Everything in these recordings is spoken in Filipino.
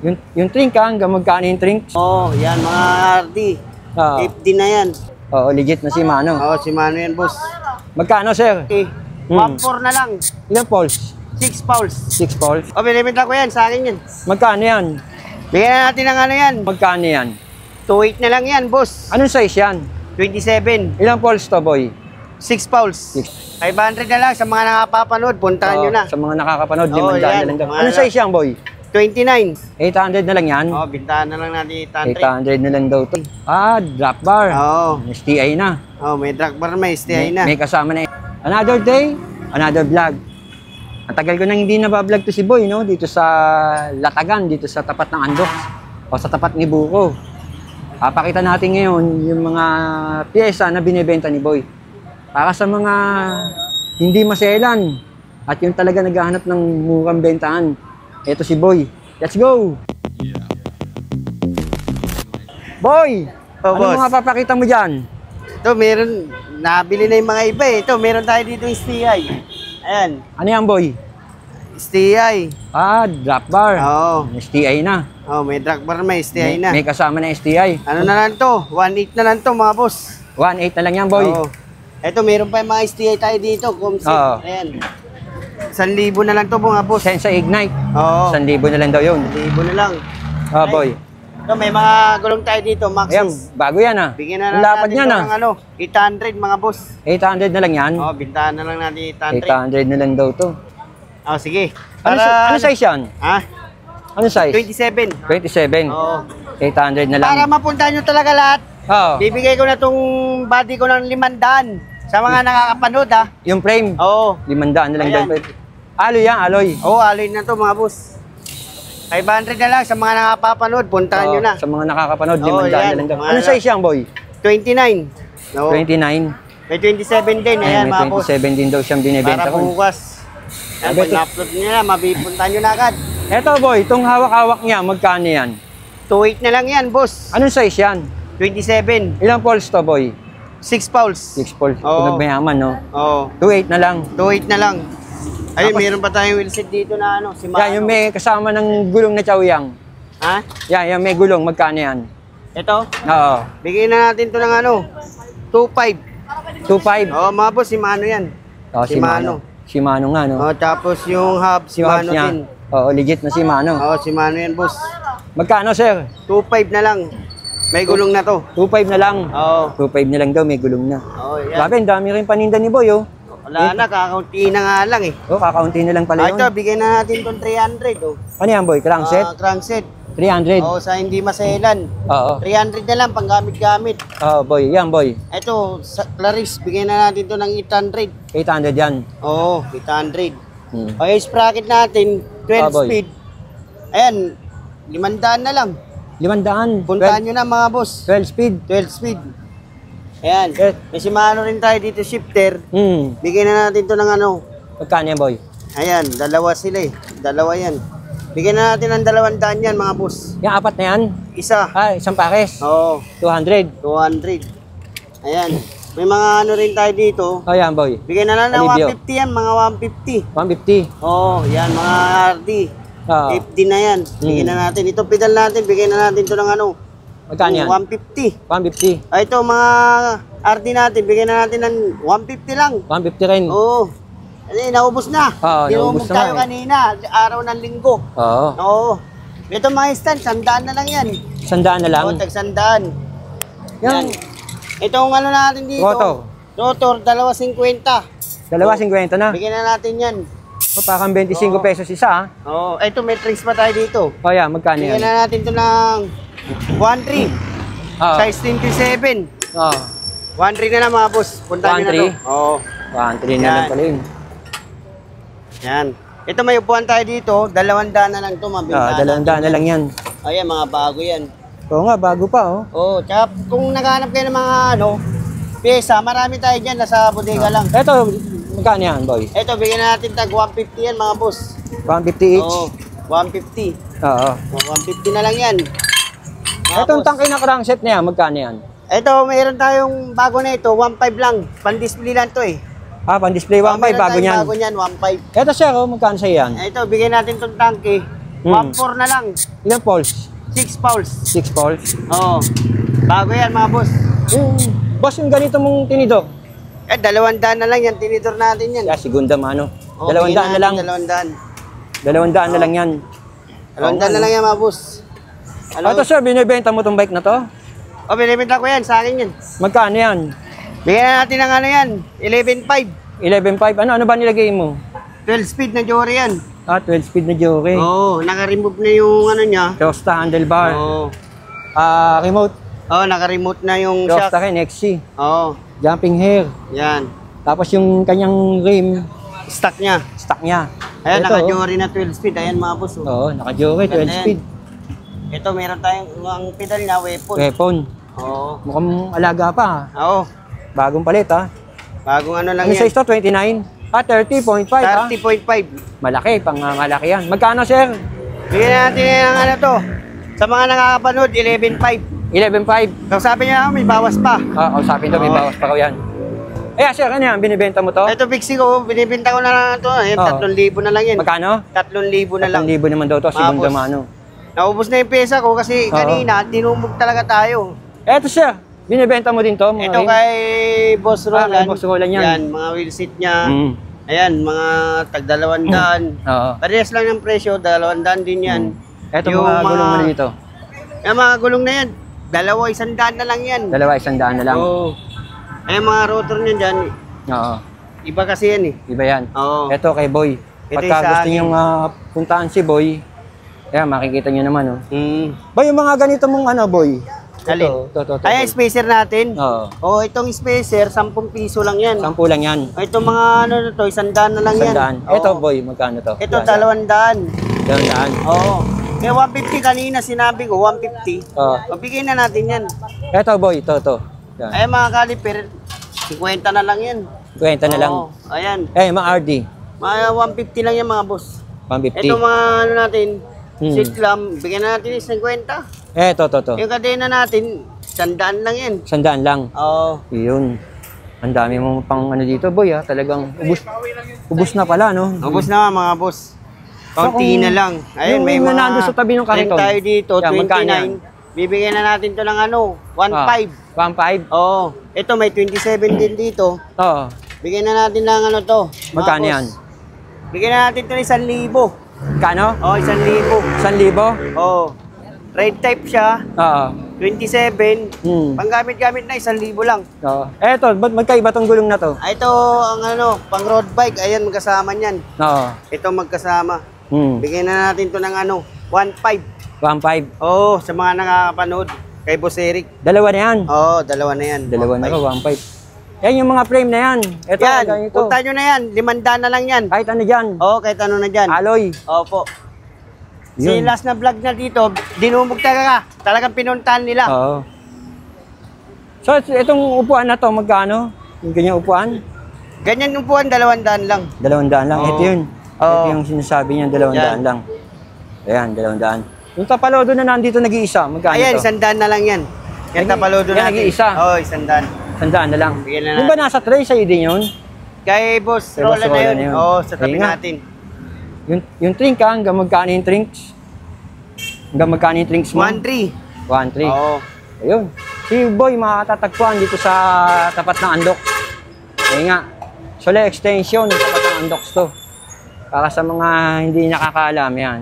Yung trink hanggang magkano yung trink? Oo, yan mga RD. Oo. FD na yan. Oo, legit na si Mano. Oo, si Mano yan, boss. Magkano, sir? Okay. 1.4 na lang. Ilang poles? 6 fouls. 6 poles. O, binibenta ko yan, sa akin yan. Magkano yan? Bigyan na natin ng ano yan. Magkano yan? 2.8 na lang yan, boss. Anong size yan? 27. Ilang poles to, boy? 6 fouls. 500 na lang sa mga nakapapanood. Puntahan nyo na. Sa mga nakakapanood, Oo, 500 na lang daw. Anong size yan, boy? 29. 800 na lang yan? Oo, bintahan na lang natin 800 na lang daw to. Ah, drop bar. Oo. STI na. Oo, may drag bar, may STI na. May kasama na. Another day, another vlog. Ang tagal ko nang hindi nabablog to si Boy, no? Dito sa Latagan, dito sa tapat ng Andox. O sa tapat ni Buko. Papakita natin ngayon yung mga pyesa na binibenta ni Boy. Para sa mga hindi maselan at yung talaga naghahanap ng murang bentahan. Ito si Boy. Let's go! Boy! Oh, ano boss. mga papakita mo dyan? Ito, meron, nabili na yung mga iba eh. Ito, meron tayo dito yung STI. Ayan, Ano yan, Boy? STI. Ah, drop bar. Oo. STI na. Oh, may drag bar, may STI na. May kasama na STI. Ano na lang to? 1.8 na lang to, mga boss. 1.8 na lang yan, Boy. Oo. Ito, meron pa yung mga STI tayo dito. Kumsit. Oo. Ayan. 1,000 na lang to, mga boss. Sensa Ignite. Oo. 1,000 na lang daw yun. 1,000 na lang. Ah, Boy. Ito, may mga gulong tayo dito, Ayan, Maxis. bago yan ah. Bigyan na Ang lang lapad natin niyan ito ah. ng ano, 800, mga boss. 800 na lang yan. Oo, bintahan na lang natin 800. 800 na lang daw to. Oh, sige. Ano size yan? Ha? Ano size? 27. 27. Oo. 800 na lang. Para mapuntahan nyo talaga lahat, Oo. bibigay ko na tong body ko ng 500 sa mga nakakapanood, ha? Yung frame, Oo. 500 na lang Ayan. daw. Alloy yan, alloy. Oo, alloy na to, mga boss. 500 na lang sa mga nakapapanood, puntahan nyo na. Sa mga nakakapanood, Oo, 500 na yan. lang daw. Mga Ano size yan, Boy? 29. Oo. 29. May 27 din, Ayan, ayan, may mga boss. 27 din daw siyang binibenta Para ko. bukas. Yan, Sabi pag ito. na-upload nyo na, mabipuntahan nyo na agad. Eto, Boy, itong hawak-hawak niya, magkano yan? 2.8 na lang yan, boss. Anong size yan? 27. Ilang poles to, Boy? 6 fouls. 6 poles. Oo. Kung nagmayaman, no? Oo. 2.8 na lang. 2.8 na lang. Ayun, Tapos- meron pa tayong wheelset dito na ano, si Mano. Yan, yung may kasama ng gulong na chaoyang. Ha? Yan, yung may gulong, magkano yan? Ito? Oo. Bigyan na natin to ng ano, 2.5. 2.5. Oo, mga boss, si Mano yan. Oh, si Mano. Si Mano nga, no? Oo, tapos yung hub, si Yung Mano hubs niya. din. Oo, legit na si Mano. Oo, si Mano yan, boss. Magkano, sir? 2.5 na lang. May gulong na to. 2.5 na lang. Oo. 2.5 na lang daw, may gulong na. Oo, yan. Grabe, ang dami rin paninda ni Boy, oh. Wala na, kakaunti na nga lang eh. Oh, kakaunti na lang pala yun. Ito, bigyan na natin itong 300. Oh. Ano yan, Boy? Crankset? Crankset. 300. Oo, sa hindi maselan. Oo. 300 na lang, panggamit-gamit. Oo, Boy. Yan, Boy. Ito, sa Clarice, bigyan na natin to ng 800. 800 yan. Oo, 800. Hmm. Okay, sprocket natin, 12 boy. speed. Ayan, 500 na lang. 500. Puntahan nyo na mga boss. 12 speed. 12 speed. Ayan, Yes. may simano rin tayo dito, shifter. Hmm. Bigyan na natin to ng ano. Magkano yan, Boy? Ayan, dalawa sila eh. Dalawa yan. Bigyan na natin ng 200 yan mga boss. Yung apat na yan? Isa. Ah, isang pares. Oo, 200. 200. Ayan. May mga ano rin tayo dito. Oh, yan, Boy. Bigyan na lang ng Alivio. 150 yan, mga 150. 150. Oo, yan, mga RD. Oo. 50 na yan. Bigyan na natin. Ito pedal natin, bigyan na natin ito ng ano. Magkano yan? 150. 150. Ay, ito mga RD natin, bigyan na natin ng 150 lang. 150 rin. Oo. Ay, naubos na. Oo, naubos na tayo nga eh. kanina, araw ng linggo. Oo. Oo. Ito mga stand, 100 na lang yan. 100 na lang. Oo, tag 100. Yan. Itong ano natin dito. Rotor. Rotor, 250. 250 na. Bigyan na natin yan. O, parang 25 pesos isa, ah. Oo. Ito, may tricks pa tayo dito. O, yan. Magkano Bigyan yan? na natin ito ng 1.3. Oo. Size 27. Oo. 1.3 na lang mga boss. Punta nyo na to. 1.3? Oo. 1.3 na lang Yan. pala yun. Yan. Ito may upuan tayo dito. 200 na lang ito. Ah, 200 na lang yan. Ayan, mga bago yan. Oo nga, bago pa, oh. Oo. Tsaka kung naghanap kayo ng mga ano, pyesa, marami tayo dyan. Nasa bodega lang. Eto, magkano yan, Boy? Ito, bigyan natin tag 150 yan mga boss. 150 each? Oo. 150. Oo. 150 na lang yan. Mga Etong boss. tangke na crankset na yan, magkano yan? Ito, mayroon tayong bago na ito. 1.5 lang. Pan-display lang to eh. Ah, pang display 1.5, Meron bago tayong niyan. Bago niyan, 1.5. Eto, sir, oh, magkano sa yan? Ito, bigyan natin tong tangke. 1.4 na lang. Ilang poles? 6 pounds. 6 poles. Oo. Bago yan mga boss. Boss, yung ganito mong tinidor. 200 na lang yan, tinidor natin yan. Yeah, segunda mano. Okay 200 na lang. 200 na lang yan. 200 na lang yan mga boss. Ito sir, binibenta mo tong bike na to? O, binibenta ko yan, sa akin yan. Magkano yan? Bigyan natin ng ano yan, 11.5. 11.5. Ano ba nilagay mo? 12 speed na Jory yan. 12 speed na jockey. Oo, naka-remove na yung ano niya. Rosta handlebar. Oo. Remote. Oo, naka-remote na yung shock. Rosta rin, XC. Oo, Jumping hair. yan. Tapos yung kanyang rim, Stock niya. stock niya. Ayan, Ito, naka-Jory na 12 speed. Ayan mga boss. Oh. Oo, naka-jockey, 12 Ganda yan. speed. Ito, meron tayong ang pedal niya, weapon. Weapon. Oo. Mukhang alaga pa. Oo. Bagong palit ha. Bagong ano lang Ano yan. size to? 29? 30.5 ha? 30.5. Malaki, pang malaki yan. Magkano sir? Bigyan natin ng ano to. Sa mga nakakapanood, 11.5. 11.5. So sabi niya, may bawas pa. Kausapin to, may Oo. bawas pa raw yan. Sir, ano yan? Binibenta mo to? Ito, Pixie ko, binibenta ko na lang ito. Ayan, Oo. 3,000 na lang yan. Magkano? 3,000 na lang. 1,000 naman daw to, segundo Tapos, mano. Naubos na yung pesa ko kasi Oo. kanina, tinumog talaga tayo. Eto sir, binibenta mo din to? Mga Ito rim? kay Boss Roland. kay Boss Roland yan. Yan, mga wheel seat niya. Mm. Ayan, mga tag-200. Oo. Parehas lang ng presyo, 200 din yan. Eto Yung mga gulong mo na dito. Yung mga gulong na yan, 100 na lang yan. 200 na lang. Oo. Ayan, mga rotor niyan dyan, Oo. iba kasi yan eh. Iba yan. Oo. Eto kay Boy. Ito Pagka yung sa gusto akin. nyo puntaan si Boy, makikita nyo naman oh. Mm. Boy, yung mga ganito mong ano, Boy? Alin? Ito. Ayan, spacer natin. Oo. Oh, itong spacer, 10 piso lang yan. 10 lang yan. Itong mga ano na to, 100 na lang yan. 100. Ito, Oo. Boy, magkano to? Ito, 200. 200. Oo. Kaya 150 kanina, sinabi ko, 150. Oo. Mabigay na natin yan. Ito, Boy, ito. Yan. Ayan, mga kaliper, 50 na lang yan. 20 na lang. Oo. Ayan. Mga RD, Mga 150 lang yan, mga boss. 150. Ito mga ano natin, seat lamp, bigyan na natin yung 50. Ito. Yung kadena natin, 100 lang yan. 100 lang. Oo. Yun. Ang dami mo pang ano dito, Boy, ha? Talagang ubus na pala, no? Ubus na mga boss. Kaunti kung- na lang. Ayun, yung may rim na mga nandun sa tabi ng kariton. tayo dito, Yan, magkano yan? 29. Bibigyan na natin to ng ano, 1.5. 1.5? Oo. Ito may 27 din dito. Oo. Bigyan na natin ng ano to. mga Magkano boss. yan? Bigyan na natin to ng 1,000. Kano? Oo, 1,000. 1,000? Oo. Red type siya, Oo. 27. Panggamit-gamit na 1,000 lang. Oo. Eto, ba't magkaiba tong gulong na to? Ito ang ano, pang road bike. Ayan, magkasama niyan. Oo. Ito magkasama. Hmm. Bigyan na natin to ng ano, 1.5. 1.5. Oo, sa mga nakakapanood. Kay Boss Eric. Dalawa na yan. Oo, dalawa na yan. Dalawa na 1.5. ko, 1.5. Yan yung mga frame na yan. Ito, Yan, ganito. punta nyo na yan. 500 na lang yan. Kahit ano dyan. Oo, kahit ano na dyan. Alloy. Opo. Si Yun. last na vlog na dito, dinumog talaga. Talagang pinuntahan nila. Oo. So, itong upuan na to, magkano? Yung ganyang upuan? Ganyan yung puwan, 200 lang. 200 lang. Oo. Ito yun. Oo. Ito yung sinasabi niya, 200 Yan. lang. Ayan, 200. Yung tapalodo na nandito nag-iisa, magkano Ayan, to? 100 na lang yan. Yan Yan, tapalodo yan, natin. nag-iisa. Oo, 100. 100 na lang. Bigyan na Yung ba nasa tray, sa'yo din yun? Kay Boss Kay Boss Roland na Roland yun. na yun. Oo, sa tabi Ayun nga. natin. Yung trink ha, hanggang magkano yung trinks? Hanggang magkano yung trinks mo? 1.3. 1.3. Oo. Ayun. Si Boy, makatatagpuan dito sa tapat ng Andox. Ayun nga. Sole extension, tapat ng Andox to. Para sa mga hindi nakakaalam yan.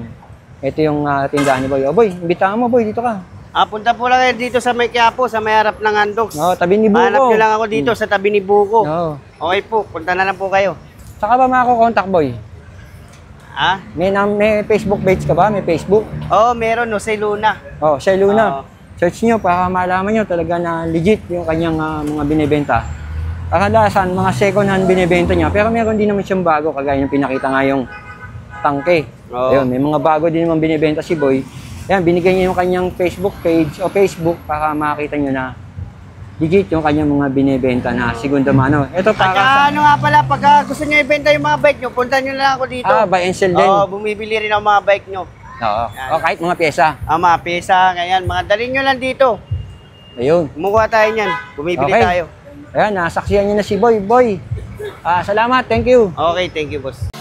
Ito yung tindahan ni Boy. O Boy, imbitahan mo Boy, dito ka. Punta po lang kayo dito sa may Quiapo, sa may harap ng Andox. No, tabi ni Buko. Hanap nyo lang ako dito sa tabi ni Buko. No. Okay po, punta na lang po kayo. Saka ba makakontakt Boy? Ha? May Facebook page ka ba? May Facebook? Oo, meron no, sa Luna. Oh, siya Luna. Oo. Search nyo para malaman nyo talaga na legit yung kanyang mga binibenta. Kadalasan, mga second hand binibenta niya. Pero meron din naman siyang bago, kagaya ng pinakita nga yung tangke. Oo. Ayun, may mga bago din naman binibenta si Boy. Yan, binigyan niya yung kanyang Facebook page o Facebook para makita nyo na legit yung kanyang mga binibenta na segunda mano. Ito At para sa... ano nga pala, pag gusto nyo ibenta yung mga bike nyo, punta nyo lang ako dito. buy and sell din. Oo, bumibili rin ako mga bike nyo. Oo. O kahit mga pyesa. Mga pyesa, ganyan, mga dalhin nyo lang dito. Ayun. Kumukuha tayo niyan, bumibili Okay. tayo. Ayan, nasaksiyan niyo na si Boy. Boy, salamat. Thank you. Okay, thank you boss.